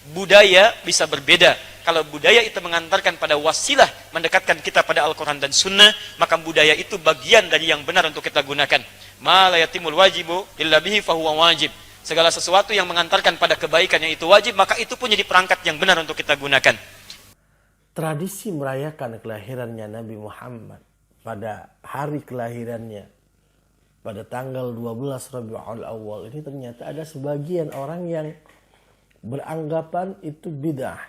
Budaya bisa berbeda. Kalau budaya itu mengantarkan pada wasilah mendekatkan kita pada Al-Quran dan Sunnah, maka budaya itu bagian dari yang benar untuk kita gunakan. Ma la yatimul wajibu illa bihi fahuwa wajib. Segala sesuatu yang mengantarkan pada kebaikan yang itu wajib, maka itu pun jadi perangkat yang benar untuk kita gunakan. Tradisi merayakan kelahirannya Nabi Muhammad pada hari kelahirannya pada tanggal 12 Rabiul Awal ini ternyata ada sebagian orang yang beranggapan itu bid'ah.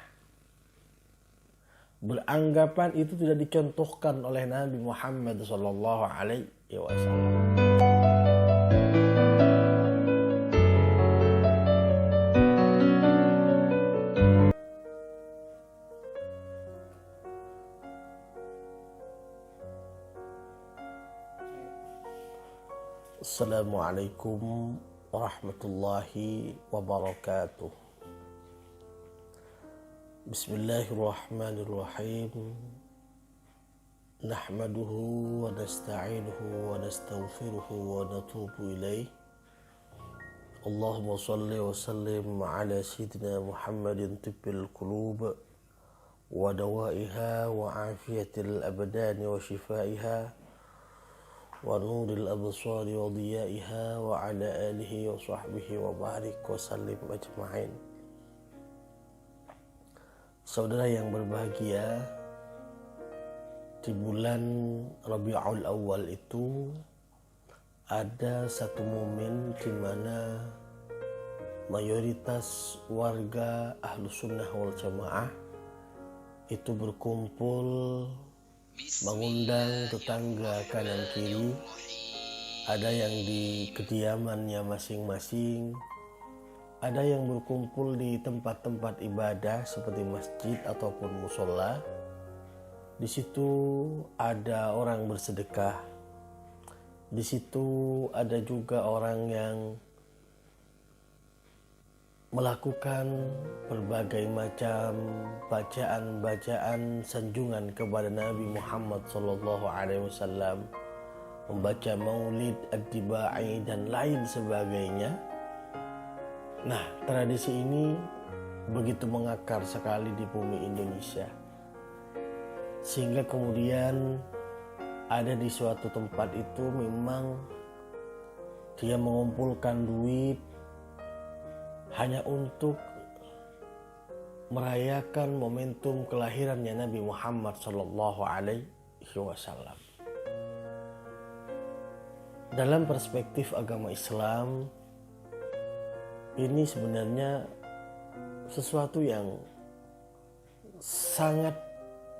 Beranggapan itu tidak dicontohkan oleh Nabi Muhammad sallallahu alaihi wasallam. Assalamualaikum warahmatullahi wabarakatuh. Bismillahirrahmanirrahim. Nahmaduhu wa nasta'inuhu wa nastaghfiruhu wa natubu ilaih. Allahumma salli wa sallim ala sayyidina Muhammadin tibbil qulub wa dawaiha wa afiyatil abdani wa shifaiha wa nuril absari wa diyaiha wa ala alihi wa sahbihi wa barik wa sallim ajma'in. Saudara yang berbahagia, di bulan Rabiul Awal itu ada satu momen di mana mayoritas warga Ahlus Sunnah wal Jamaah itu berkumpul mengundang tetangga kanan kiri, ada yang di kediamannya masing-masing, ada yang berkumpul di tempat-tempat ibadah seperti masjid ataupun musola. Di situ ada orang bersedekah. Di situ ada juga orang yang melakukan berbagai macam bacaan-bacaan sanjungan kepada Nabi Muhammad SAW, membaca maulid, ad-dibai dan lain sebagainya. Nah, tradisi ini begitu mengakar sekali di bumi Indonesia, sehingga kemudian ada di suatu tempat itu memang dia mengumpulkan duit hanya untuk merayakan momentum kelahirannya Nabi Muhammad SAW. Dalam perspektif agama Islam, ini sebenarnya sesuatu yang sangat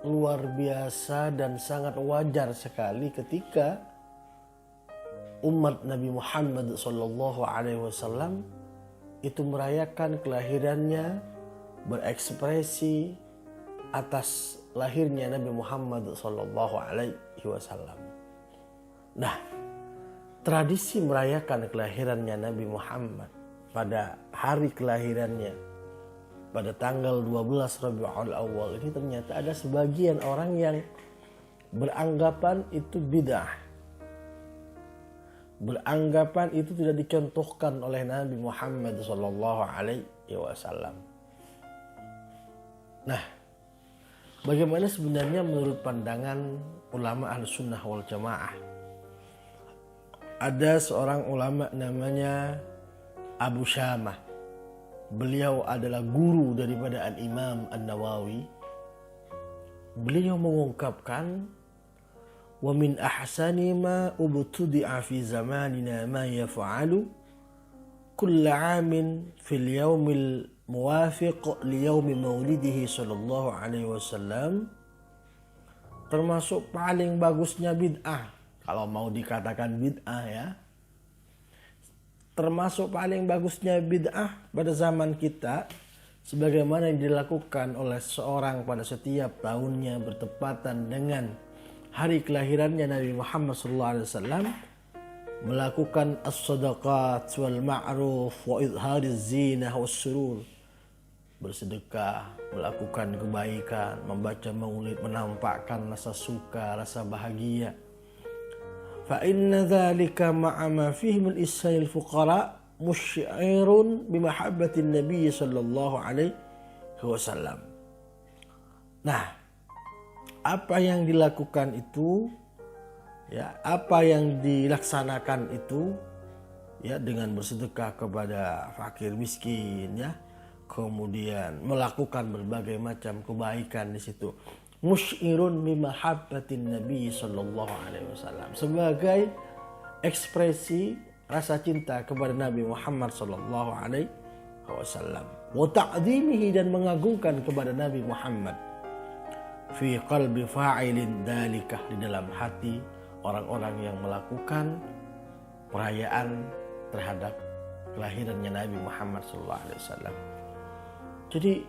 luar biasa dan sangat wajar sekali ketika umat Nabi Muhammad SAW itu merayakan kelahirannya, berekspresi atas lahirnya Nabi Muhammad SAW. Nah, tradisi merayakan kelahirannya Nabi Muhammad pada hari kelahirannya pada tanggal 12 Rabiul Awal ini ternyata ada sebagian orang yang beranggapan itu bid'ah. Beranggapan itu tidak dicontohkan oleh Nabi Muhammad SAW. Nah, bagaimana sebenarnya menurut pandangan ulama Ahlussunnah wal Jamaah? Ada seorang ulama namanya Abu Syamah. Beliau adalah guru daripada Al-Imam An-Nawawi. Beliau mengungkapkan, wa min ahsani ma ubtudi'a fi zamanina ma yaf'alu kulla 'amin fil yawmil muwafiq li yawmi maulidihi sallallahu alaihi wasallam. Termasuk paling bagusnya bid'ah, kalau mau dikatakan bid'ah ya. Termasuk paling bagusnya bid'ah pada zaman kita, sebagaimana yang dilakukan oleh seorang pada setiap tahunnya bertepatan dengan hari kelahirannya Nabi Muhammad SAW, melakukan as-sadaqat wal ma'ruf wa idhariz zinah was surur, bersedekah, melakukan kebaikan, membaca maulid, menampakkan rasa suka, rasa bahagia. فإن ذلك مع ما فيه من إحسان الفقراء مشعر بمحبة النبي صلى الله عليه wasallam. Nah, apa yang dilakukan itu, ya, apa yang dilaksanakan itu, ya, dengan bersedekah kepada fakir miskin, ya, kemudian melakukan berbagai macam kebaikan di situ. Musyirun mimahabbatin Nabi sallallahu alaihi wasallam, sebagai ekspresi rasa cinta kepada Nabi Muhammad sallallahu alaihi wasallam. Wa ta'dhimihi, dan mengagungkan kepada Nabi Muhammad. Fi qalbi fa'ilin dalikah, di dalam hati orang-orang yang melakukan perayaan terhadap kelahirannya Nabi Muhammad SAW. Jadi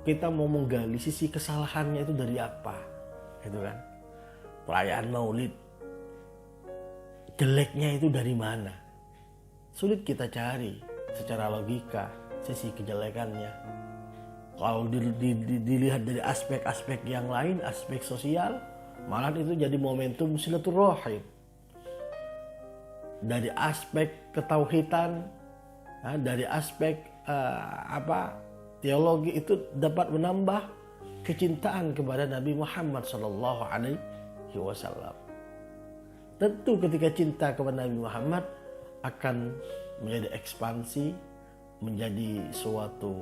kita mau menggali sisi kesalahannya itu dari apa, gitu kan? Perayaan Maulid, jeleknya itu dari mana? Sulit kita cari secara logika sisi kejelekannya. Kalau dilihat dari aspek-aspek yang lain, aspek sosial, malah itu jadi momentum silaturahim. Dari aspek ketauhidan, dari aspek teologi, itu dapat menambah kecintaan kepada Nabi Muhammad SAW. Tentu ketika cinta kepada Nabi Muhammad akan menjadi ekspansi, menjadi suatu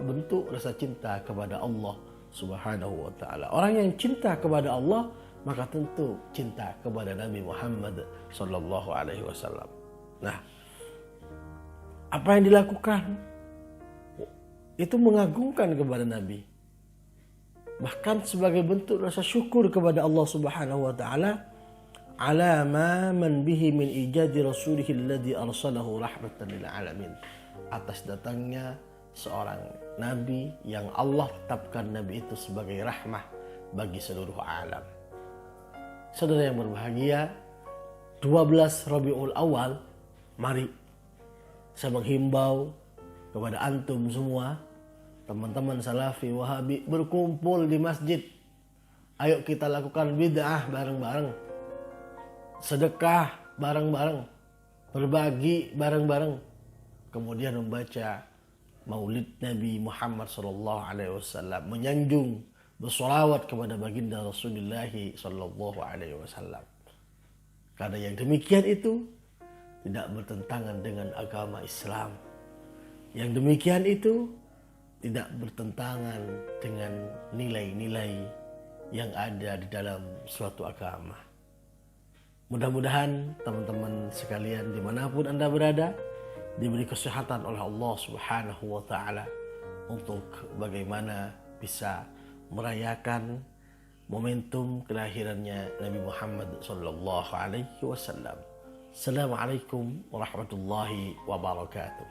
bentuk rasa cinta kepada Allah Subhanahu wa taala. Orang yang cinta kepada Allah, maka tentu cinta kepada Nabi Muhammad sallallahu alaihi wasallam. Nah, apa yang dilakukan itu mengagungkan kepada Nabi. Bahkan sebagai bentuk rasa syukur kepada Allah Subhanahu wa taala ala ma man bihi min ijadi rasulih alladhi arsalahu rahmatan lil alamin, atas datangnya seorang nabi yang Allah tetapkan nabi itu sebagai rahmah bagi seluruh alam. Saudara yang berbahagia, 12 Rabiul Awal, mari saya menghimbau kepada antum semua, teman-teman Salafi Wahabi, berkumpul di masjid. Ayo kita lakukan bid'ah bareng-bareng, sedekah bareng-bareng, berbagi bareng-bareng, kemudian membaca Maulid Nabi Muhammad SAW, menyanjung, bersolawat kepada baginda Rasulullah SAW. Karena yang demikian itu tidak bertentangan dengan agama Islam. Yang demikian itu tidak bertentangan dengan nilai-nilai yang ada di dalam suatu agama. Mudah-mudahan teman-teman sekalian dimanapun Anda berada, diberi kesehatan oleh Allah Subhanahu wa taala untuk bagaimana bisa merayakan momentum kelahirannya Nabi Muhammad sallallahu alaihi wasallam. Assalamualaikum warahmatullahi wabarakatuh.